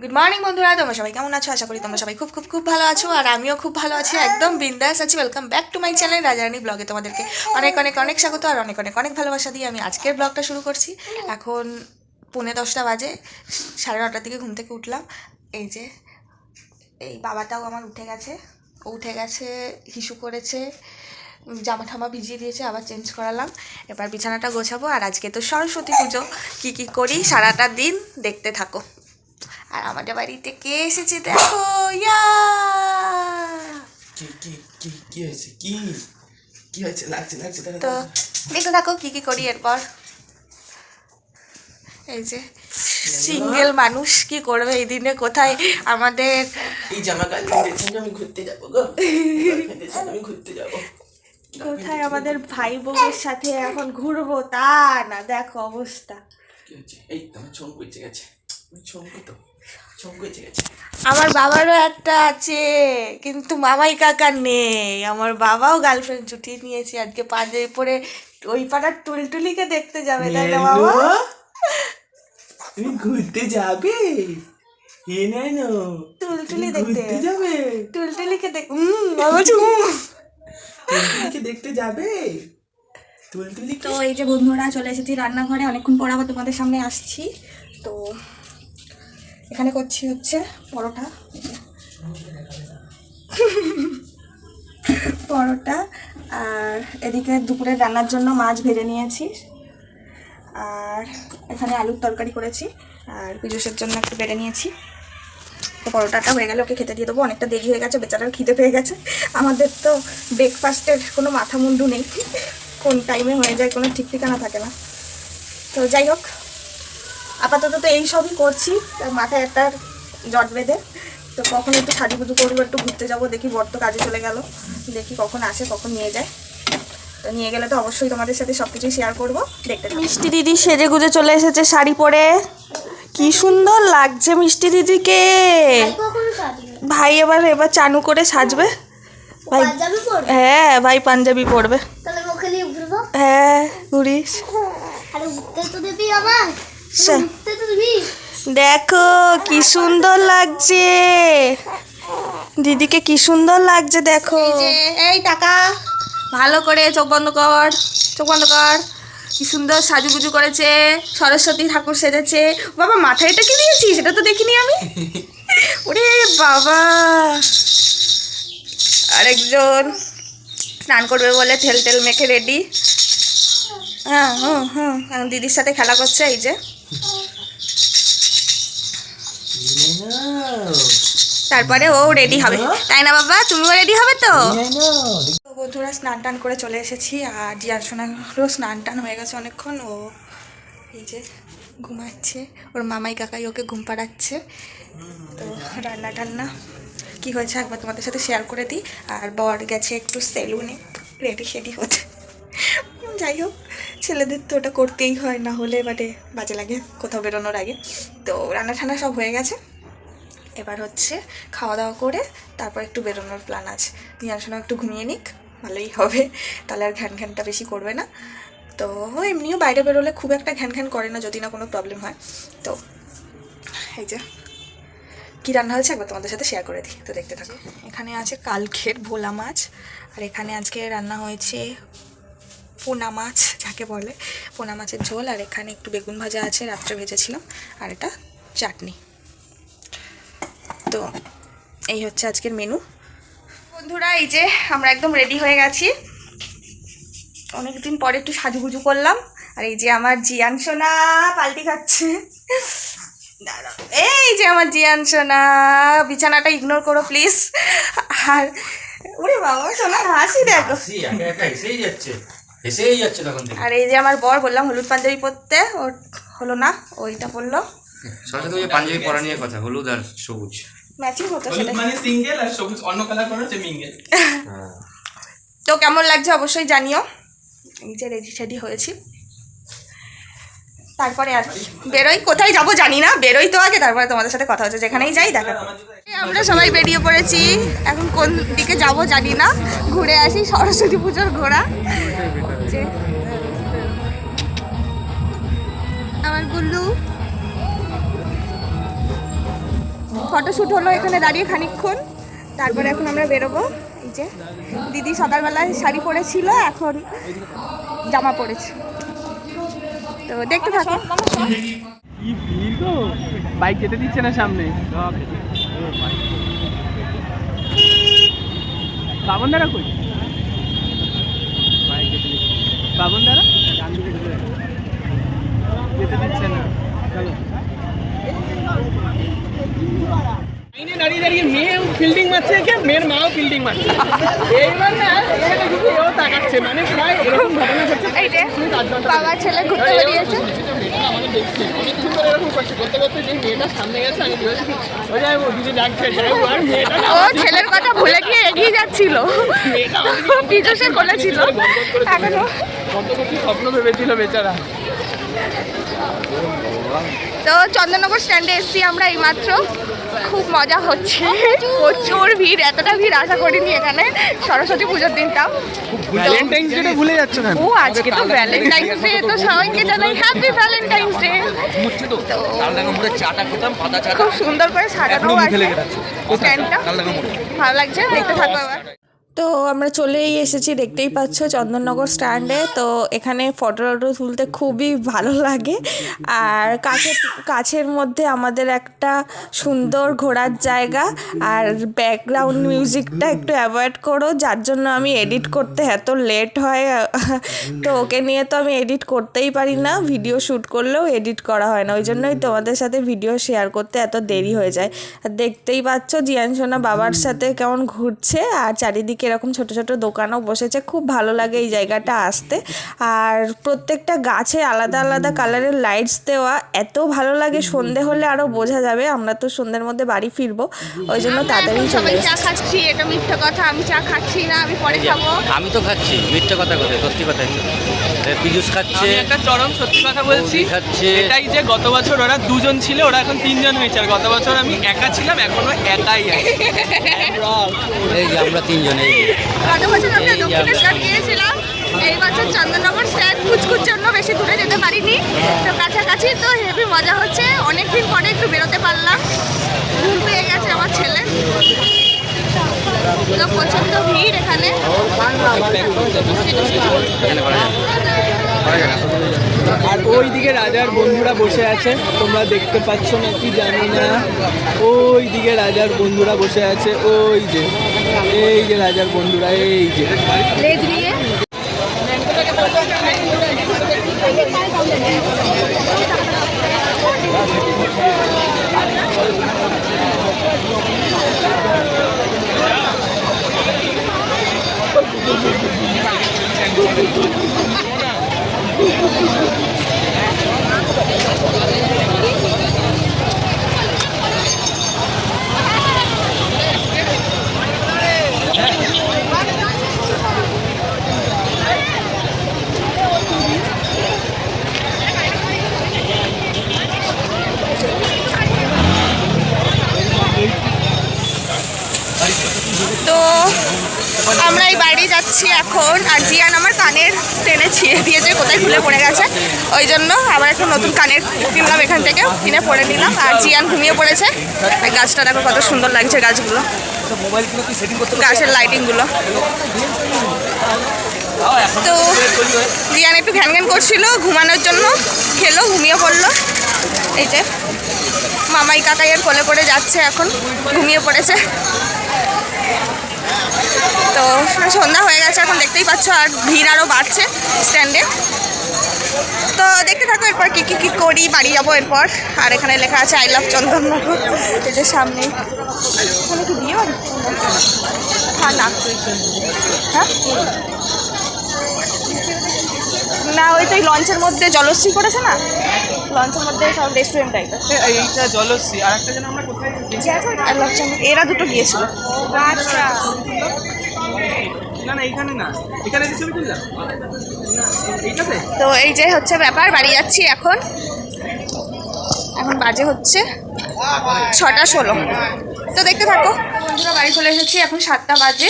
Good morning বন্ধুরা, তোমরা সবাই কেমন আছো? আশা করি তোমরা সবাই খুব খুব খুব ভালো আছো, আর আমিও খুব ভালো আছি, একদম বিন্দাস আছি। Welcome back to my channel Rajarani ব্লগে। তোমাদেরকে অনেক অনেক অনেক স্বাগত আর অনেক অনেক অনেক ভালোবাসা দিয়ে আমি আজকের ব্লগটা শুরু করছি। এখন 9:45 বাজে, 9:30টার দিকে ঘুম থেকে উঠলাম। এই যে এই বাবাটাও আমার উঠে গেছে, হিসু করেছে, জামা ঠামা ভিজিয়ে দিয়েছে, আবার চেঞ্জ করালাম। এবার বিছানাটা গোছাবো। আর আজকে তো সরস্বতী পুজো, কী করি সারাটা দিন দেখতে থাকো। আর আমাদের বাড়িতে কে এসেছে দেখো, ইয়া কি হয়েছে লাগছে তো দেখতে থাকো কি করি এরপর। এই যে সিঙ্গেল মানুষ কি করবে এই দিনে, কোথায় আমাদের এই জামা কাপড় আমি ঘুরতে যাবো গো, আমি ঘুরতে যাবো, কোথায় আমাদের ভাই বোনের সাথে এখন ঘুরবো তা না, দেখো অবস্থা। কি হচ্ছে? এই তোমার ছঙ্ক হয়েছে গেছে, ছঙ্ক হয়েছে গেছে। আমার বাবারও একটা আছে, কিন্তু মামাই কাকার নেই। আমার বাবাও গার্লফ্রেন্ড জুটিয়ে নিয়েছে, আজকে পাঞ্জাবি পরে ওই পাড়ার টুলটুলিকে দেখতে যাবে, তাই না বাবা? তুমি ঘুরতে যাবে? টুলটুলি দেখতে যাবে? টুলটুলিকে বাবা টুলটুলিকে দেখতে যাবে? টুলটুলি তো এই যে বন্ধুরা চলে এসেছি রান্নাঘরে, অনেকক্ষণ পর আবার তোমাদের সামনে আসছি। তো এখানে করছি হচ্ছে পরোটা, আর এদিকে দুপুরের রান্নার জন্য মাছ ভেজে নিয়েছি, আর এখানে আলুর তরকারি করেছি, আর পিজুসের জন্য একটু বেড়ে নিয়েছি। তো পরোটাটা হয়ে গেলে ওকে খেতে দিয়ে দেবো, অনেকটা দেরি হয়ে গেছে, বেচারার খিদে পেয়ে গেছে। আমাদের তো ব্রেকফাস্টের কোনো মাথা মুন্ডু নেই, কোন টাইমে হয়ে যায় কোনো ঠিক ঠিকানা থাকে না। তো যাই হোক, আপাতত তো এই সবই করছি, মাথায় একটা জট বেঁধে। তো কখন একটু সাজুগুজু করবো, একটু ঘুরতে যাবো, দেখি বর তো কাজে চলে গেল, দেখি কখন আসে, কখন নিয়ে যায়। তো নিয়ে গেলে তো অবশ্যই তোমাদের সাথে সব কিছুই শেয়ার করবো, দেখতে। মিষ্টি দিদি সেজে গুজে চলে এসেছে শাড়ি পরে, কি সুন্দর লাগছে মিষ্টি দিদিকে। ভাই এবার চানু করে সাজবে ভাই। হ্যাঁ ভাই পাঞ্জাবি পরবে। হ্যাঁ ঘুরিস। দেখো কি সুন্দর লাগছে দিদিকে, কি সুন্দর লাগছে দেখো। এই টাকা ভালো করে চোখ বন্ধ কর, কি সুন্দর সাজুগুজু করেছে, সরস্বতী ঠাকুর সেজেছে। বাবা মাথায় এটা কি দিয়েছিস, সেটা তো দেখিনি আমি। ওরে বাবা, আরেকজন স্নান করবে বলে তেল মেখে রেডি। হ্যাঁ দিদির সাথে খেলা করছে। এই যে তারপরে ও রেডি হবে, তাই না বাবা? তুমিও রেডি হবে তো? বন্ধুরা স্নান টান করে চলে এসেছি, আর জিয়ার সোনারও স্নান টান হয়ে গেছে অনেকক্ষণ। ও এই যে ঘুমাচ্ছে, ওর মামাই কাকাই ওকে ঘুম পাড়াচ্ছে। তো রান্না টান্না কী হয়েছে একবার তোমাদের সাথে শেয়ার করে দিই। আর বর গেছে একটু সেলুনে রেডি হতে। যাই হোক, ছেলেদের তো ওটা করতেই হয়, না হলে মানে বাজে লাগে কোথাও বেরোনোর আগে। তো রান্না ঠান্না সব হয়ে গেছে, এবার হচ্ছে খাওয়া দাওয়া করে তারপর একটু বেরোনোর প্ল্যান আছে। নিয়াশোনা একটু ঘুমিয়ে নিক, ভালোই হবে, তাহলে আর ঘ্যানটা বেশি করবে না। তো এমনিও বাইরে বেরোলে খুব একটা ঘ্যান করে না, যদি না কোনো প্রবলেম হয়। তো এই যে কী রান্না হয়েছে একবার তোমাদের সাথে শেয়ার করে দিই, তো দেখতে থাকো। এখানে আছে কালকের ভোলা মাছ, আর এখানে আজকে রান্না হয়েছে পোনা মাছ, যাকে বলে পোনা মাছের ঝোল, আর এখানে একটু বেগুন ভাজা আছে, রাত্রে ভেজেছিলাম, আর এটা চাটনি। তো এই হচ্ছে আজকের মেনু বন্ধুরা। এই যে আমরা একদম রেডি হয়ে গেছি, অনেকদিন পরে একটু সাজুগুজু করলাম। আর এই যে আমার জিয়ান সোনা পাল্টি খাচ্ছে, এই যে আমার জিয়ান সোনা, বিছানাটা ইগনোর করো প্লিজ। আর ওরে বাবা সোনা হাসি দেখো, আর এই যে আমার বর, বললাম হলুদ পাঞ্জাবি পরতে, ওর হলো না, ওইটা পরলো। পাঞ্জাবি পরা নিয়ে কথা, হলুদ আর সবুজ ম্যাচিং হতো, সেটা মানে সিঙ্গেল আর সবুজ অন্য কালার করে হচ্ছে মিঙ্গেল। তো কেমন লাগছে অবশ্যই জানিও। এই যে রেডি হয়েছি, তারপরে আর বেরোই, কোথায় যাবো জানি না, বেরোই তো আগে, তারপরে তোমাদের সাথে কথা হচ্ছে, যেখানেই যাই দেখা। আমরা সবাই বেরিয়ে পড়েছি, এখন কোন দিকে যাব জানি না, ঘুরে আসি সরস্বতী পুজোর ঘোরা। আমার গুল্লু ফটোশ্যুট হলো এখানে দাঁড়িয়ে খানিকক্ষণ, তারপরে এখন আমরা বেরোবো। এই যে দিদি সকালবেলায় শাড়ি পরেছিল, এখন জামা পরেছে, তো দেখতে থাকো। কি ভিড় গো, বাইক যেতে দিচ্ছে না সামনে। বাবন দ্বারা কই, বাইক যেতে দিচ্ছে, বাবন দ্বারা ডান দিকে যেতে দিচ্ছে না। চলো দাঁড়িয়ে দাঁড়িয়ে মেয়ে ফিল্ডিং মারছে, মেয়ের মাও ফিল্ডিং মারছে। এইবার না এও তাকাচ্ছে, মানে প্রায় এরকম ঘটনা ঘটছে। এই যে বাবা ছেলে ঘুরতে বেরিয়েছে, ও ছেলের কথা ভুলে গিয়ে এগিয়ে যাচ্ছিল, পিছনে বলেছিল এখনো স্বপ্ন ভেবেছিল বেচারা। তো চন্দননগর স্ট্যান্ডে এসেছি আমরা এইমাত্র, খুব মজা হচ্ছে, প্রচুর ভিড়, এতটা ভিড় আশা করিনি এখানে সরস্বতী পুজোর দিনটাও। ভ্যালেন্টাইন্স ডে ভুলে যাচ্ছ কেন? ও আজকে তো ভ্যালেন্টাইন্স ডে, তো সবাইকে জানাই হ্যাপি ভ্যালেন্টাইন্স ডে। খুব সুন্দর করে সাজানো আছে স্ট্যান্ডটা, ভালো লাগছে, দেখতে থাকো এবার। তো আমরা চলেই এসেছি, দেখতেই পাচ্ছ চন্দননগর স্ট্যান্ডে। তো এখানে ফটো তুলতে খুবই ভালো লাগে, আর কাছের মধ্যে আমাদের একটা সুন্দর ঘোরার জায়গা, আর ব্যাকগ্রাউন্ড মিউজিকটা একটু অ্যাভয়েড করো, যার জন্য আমি এডিট করতে এত লেট হয়। তো ওকে নিয়ে তো আমি এডিট করতেই পারি না, ভিডিও শ্যুট করলেও এডিট করা হয় না, ওই জন্যই তোমাদের সাথে ভিডিও শেয়ার করতে এত দেরি হয়ে যায়। আর দেখতেই পাচ্ছ জিয়ান সোনা বাবার সাথে কেমন ঘুরছে, আর চারিদিকে এরকম ছোট ছোট দোকানও বসেছে, খুব ভালো লাগে এই জায়গাটা আসতে। আর প্রত্যেকটা গাছে আলাদা আলাদা কালারের লাইটস দেওয়া, এত ভালো লাগে, সন্ধে হলে আরও বোঝা যাবে। আমরা তো সন্ধ্যের মধ্যে বাড়ি ফিরবো, ওই জন্য তাড়াতাড়ি চলে এসেছি। চা খাচ্ছি, এটা মিথ্যা কথা, আমি চা খাচ্ছি না, আমি পরে খাবো। আমি তো খাচ্ছি, মিথ্যে কথা কথা, সত্যি কথা। পিজুস খাচ্ছে, একটা চরম সত্যি কথা বলছি, খাচ্ছে। এটাই যে গত বছর ওরা দুজন ছিল, ওরা এখন তিনজন হয়েছে, আর গত বছর আমি একা ছিলাম, এখনো একাই আছি। এই যে আমরা তিনজন, এই গত বছর আমরা দক্ষিণেশ্বর গিয়েছিলাম, এই বছর চন্দননগর স্ট্যান্ড কুচকুর জন্য বেশি দূরে যেতে পারিনি, তো কাছাকাছি, তো হেভি মজা হচ্ছে। অনেকদিন পরে একটু বেরোতে পারলাম, ঘুম পেয়ে গেছে আমার ছেলে। তো প্রচণ্ড ভিড় এখানে। আর ওই দিকে রাজার বন্ধুরা বসে আছে, তোমরা দেখতে পাচ্ছ নাকি জানি না, ওই দিকে রাজার বন্ধুরা বসে আছে, ওই যে, এই যে রাজার বন্ধুরা, এই যে লেজ নিয়ে। তো আমরা এই বাড়ি যাচ্ছি এখন, আর জিয়ান আমার কানের টেনে ছিঁড়ে দিয়েছে, কোথায় খুলে পড়ে গেছে, ওই জন্য আবার একটা নতুন কানের কিনলাম এখান থেকে, কিনে পরে নিলাম। আর জিয়ান ঘুমিয়ে পড়েছে। এই গাছটা দেখো কত সুন্দর লাগছে, গাছগুলো, গাছের লাইটিংগুলো। তো জিয়ান একটু ঘ্যান ঘ্যান করছিল, ঘুমানোর জন্য খেলো, ঘুমিয়ে পড়লো। এই যে মামাই কাকাইয়ের কোলে পড়ে যাচ্ছে, এখন ঘুমিয়ে পড়েছে। তো সন্ধ্যা হয়ে গেছে এখন, দেখতেই পাচ্ছ, আর ভিড় আরও বাড়ছে স্ট্যান্ডে। তো দেখতে থাকো এরপর কী করি, বাড়ি যাবো এরপর। আর এখানে লেখা আছে আই লাভ চন্দননগর, এই যে সামনে। এখানে কি বিয়ে বাড়ি? হ্যাঁ, না, হ্যাঁ না, ওই তো লঞ্চের মধ্যে জলশ্রী করেছে না, লঞ্চের মধ্যে সব রেস্টুরেন্ট টাইপের। এইটা জলশ্রী, আর একটা যেন আমরা কোথায় এরা দুটো গিয়েছিল। আচ্ছা, না না, এখানে না, এখানে যে ছবি তুললাম এইটাতে। তো এই যে হচ্ছে ব্যাপার, বাড়ি যাচ্ছি এখন। এখন বাজে হচ্ছে 6:16। তো দেখতে থাকো বন্ধুরা, বাড়ি চলে এসেছি, এখন 7টা বাজে।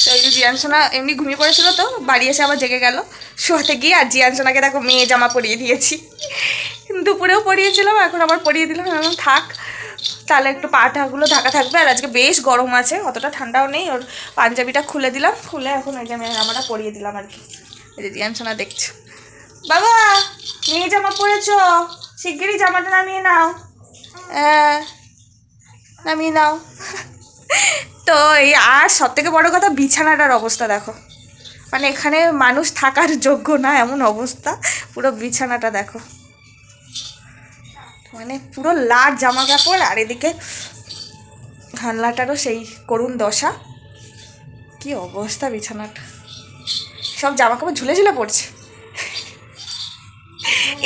তো এই যে জিয়ান সোনা এমনি ঘুমিয়ে পড়েছিল, তো বাড়ি এসে আবার জেগে গেল শোয়াতে গিয়ে। আর জিয়ান সোনাকে দেখো মেয়ে জামা পরিয়ে দিয়েছি, দুপুরেও পরিয়েছিলাম, এখন আবার পরিয়ে দিলাম, এখন থাক। তাহলে একটু পাটাগুলো ঢাকা থাকবে। আর আজকে বেশ গরম আছে, অতটা ঠান্ডাও নেই। ওর পাঞ্জাবিটা খুলে দিলাম, খুলে এখন এই যে আমি জামাটা পরিয়ে দিলাম আর কি। এই যে জিয়ান সোনা দেখছো, বাবা মেয়ে জামা পরেছ, শিগগিরই জামাটা নামিয়ে নাও, নামিয়ে নাও। তো এই আর সব থেকে বড় কথা বিছানাটার অবস্থা দেখো, মানে এখানে মানুষ থাকার যোগ্য না এমন অবস্থা। পুরো বিছানাটা দেখো, মানে পুরো লাট জামা কাপড়, আর এদিকে হানলাটারও সেই করুণ দশা। কি অবস্থা বিছানাটা, সব জামা কাপড় ঝুলে ঝুলে পড়ছে।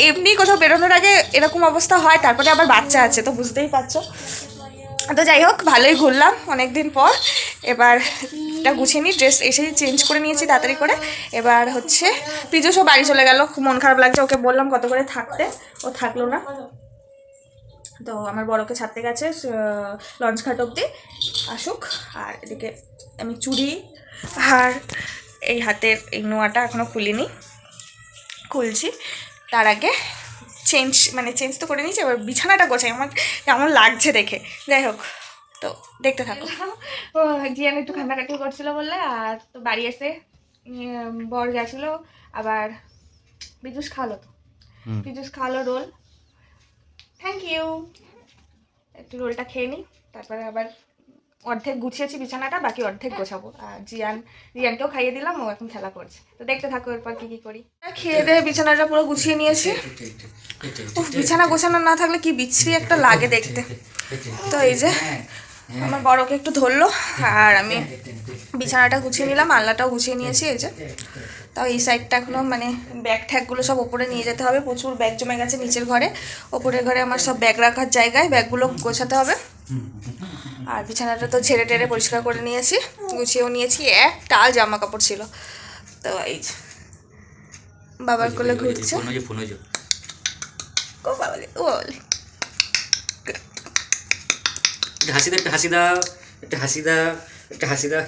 এমনি কোথাও বেরোনোর আগে এরকম অবস্থা হয়, তারপরে আবার বাচ্চা আছে তো বুঝতেই পারছো। তো যাই হোক, ভালোই ঘুরলাম অনেক দিন পর। এবার এটা গুছিয়ে নিই, ড্রেস এসে চেঞ্জ করে নিয়েছি তাড়াতাড়ি করে। এবার হচ্ছে পিজুসও বাড়ি চলে গেল, খুব মন খারাপ লাগছে। ওকে বললাম কত করে থাকতে, ও থাকলো না। তো আমার বড়কে ছাড়তে গেছে লঞ্চ ঘাট অবধি, আসুক। আর এদিকে আমি চুড়ি আর এই হাতের এই নোয়াটা এখনও খুলিনি, খুলছি। তার আগে চেঞ্জ তো করে নিয়েছি, এবার বিছানাটা গোছাই। আমার কেমন লাগছে দেখে। যাই হোক, তো দেখতে থাকো। ও জিয়ান একটু কান্নাকাটি করছিলো বললে, আর তো বাড়ি এসে বর গেছিলো, আবার পিজুস খালো, তো পিজুস খালো রোল। Thank you. একটু রোলটা খেয়ে নিই, তারপরে আবার অর্ধেক গুছিয়েছি বিছানাটা, বাকি অর্ধেক গোছাবো। আর জিয়ানকেও খাইয়ে দিলাম, ও এখন খেলা করছে। তো দেখতে থাকো এরপর কি কি করি। খেয়ে দিয়ে বিছানাটা পুরো গুছিয়ে নিয়েছি। বিছানা গোছানো না থাকলে কি বিচ্ছিরি একটা লাগে দেখতে। তো এই যে আমার বড়কে একটু ধরলো, আর আমি বিছানাটা গুছিয়ে নিলাম, আলনাটাও গুছিয়ে নিয়েছি। এই যে তাও এই সাইডটা এখনও মানে ব্যাগ ট্যাগগুলো সব ওপরে নিয়ে যেতে হবে, প্রচুর ব্যাগ জমে গেছে নিচের ঘরে। ওপরের ঘরে আমার সব ব্যাগ রাখার জায়গায় ব্যাগগুলো গোছাতে হবে। আর বিছানাটা তো ঝেড়ে টেড়ে পরিষ্কার করে নিয়েছি, গুছিয়েও নিয়েছি। এক টাল জামা কাপড় ছিল। তো এই যে বাবার কোলে ঘুরছে, ও বাবা ও হাসি দাও, একটু হাসি দাও, একটু হাসি দাও, একটু হাসি দাও।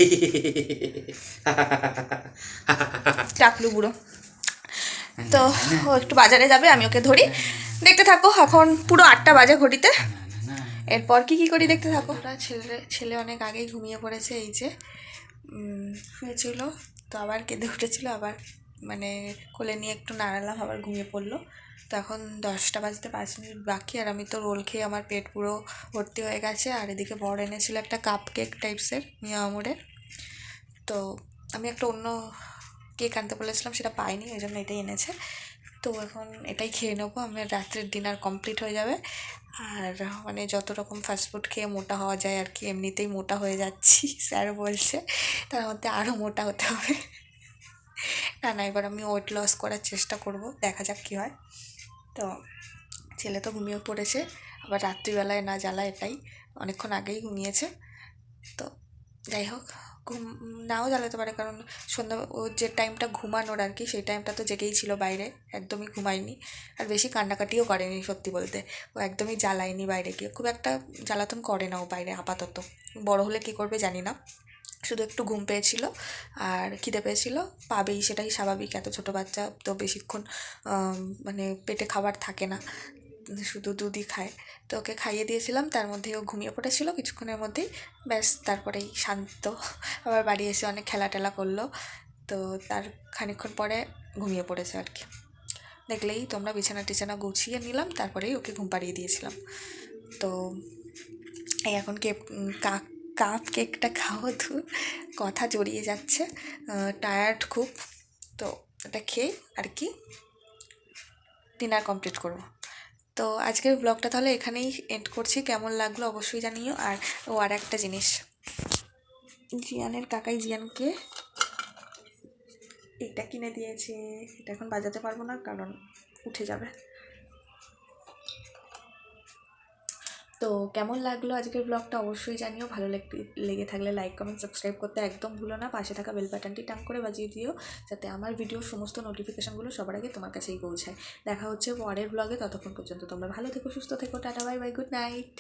টাকলু বুড়ো। তো ও একটু বাজারে যাবে, আমি ওকে ধরি। দেখতে থাকো, এখন পুরো 8টা বাজে ঘড়িতে। এরপর কি কি করি দেখতে থাকো। ছেলে অনেক আগেই ঘুমিয়ে পড়েছে। এই যে শুয়েছিল, তো আবার কেঁদে উঠেছিল, আবার মানে কোলে নিয়ে একটু নাড়ালাম, আবার ঘুমিয়ে পড়লো। তো এখন 10টা বাজতে 5 মিনিট বাকি, আর আমি তো রোল খেয়ে আমার পেট পুরো ভর্তি হয়ে গেছে। আর এদিকে বড় এনেছিল একটা কাপ কেক টাইপসের মিয়া আমুরের। তো আমি একটা অন্য কেক আনতে বলেছিলাম, সেটা পাইনি, ওই জন্য এটাই এনেছে। তো এখন এটাই খেয়ে নেবো, আমার রাত্রের ডিনার কমপ্লিট হয়ে যাবে। আর মানে যত রকম ফাস্টফুড খেয়ে মোটা হওয়া যায় আর কি, এমনিতেই মোটা হয়ে যাচ্ছি, স্যার বলছে, তার মধ্যে আরও মোটা হতে হবে। না এবার আমি ওয়েট লস করার চেষ্টা করব, দেখা যাক কী হয়। তো ছেলে তো ঘুমিয়ে পড়েছে, আবার রাত্রিবেলায় না জ্বালা, এটাই অনেকক্ষণ আগেই ঘুমিয়েছে। তো যাই হোক, ঘুম নাও জ্বালাতে পারে, কারণ সন্ধ্যা ও যে টাইমটা ঘুমানোর আর কি, সেই টাইমটা তো জেগেই ছিল বাইরে, একদমই ঘুমায়নি। আর বেশি কান্নাকাটিও করেনি সত্যি বলতে, ও একদমই জ্বালায়নি বাইরে গিয়ে, খুব একটা জ্বালাতন করে না ও বাইরে আপাতত। বড় হলে কী করবে জানি না, শুধু একটু ঘুম পেয়েছিল আর খিদে পেয়েছিল, পাবেই, সেটাই স্বাভাবিক। এত ছোটো বাচ্চা তো বেশিক্ষণ মানে পেটে খাবার থাকে না, শুধু দুধই খায়। তো ওকে খাইয়ে দিয়েছিলাম, তার মধ্যেই ও ঘুমিয়ে পড়েছিল কিছুক্ষণের মধ্যেই, ব্যাস তারপরেই শান্ত। আবার বাড়ি এসে অনেক খেলা টেলা করলো, তো তার খানিকক্ষণ পরে ঘুমিয়ে পড়েছে আর কি। দেখলেই তোমরা, বিছানা টিছানা গুছিয়ে নিলাম, তারপরেই ওকে ঘুম পাড়িয়ে দিয়েছিলাম। তো এই এখন কাপ কেকটা খাওয়া দূর, কথা জড়িয়ে যাচ্ছে, টায়ার্ড খুব। তো এটা খেয়ে আর কি ডিনার কমপ্লিট করবো। তো আজকের ব্লগটা তাহলে এখানেই এন্ড করছি, কেমন লাগলো অবশ্যই জানিও। আর একটা জিনিস, জিয়ানের কাকাই জিয়ানকে এটা কিনে দিয়েছে, এটা এখন বাজাতে পারবো না কারণ উঠে যাবে। তো কেমন লাগলো আজকের ব্লগটা অবশ্যই জানিও, ভালো লেগে থাকলে লাইক কমেন্ট সাবস্ক্রাইব করতে একদম ভুলো না, পাশে থাকা বেল বাটনটি টাং করে বাজিয়ে দিও, যাতে আমার ভিডিওর সমস্ত নোটিফিকেশানগুলো সবার আগে তোমার কাছেই পৌঁছায়। দেখা হচ্ছে পরের ব্লগে, ততক্ষণ পর্যন্ত তোমরা ভালো থেকো, সুস্থ থেকো, tata bye bye, good night.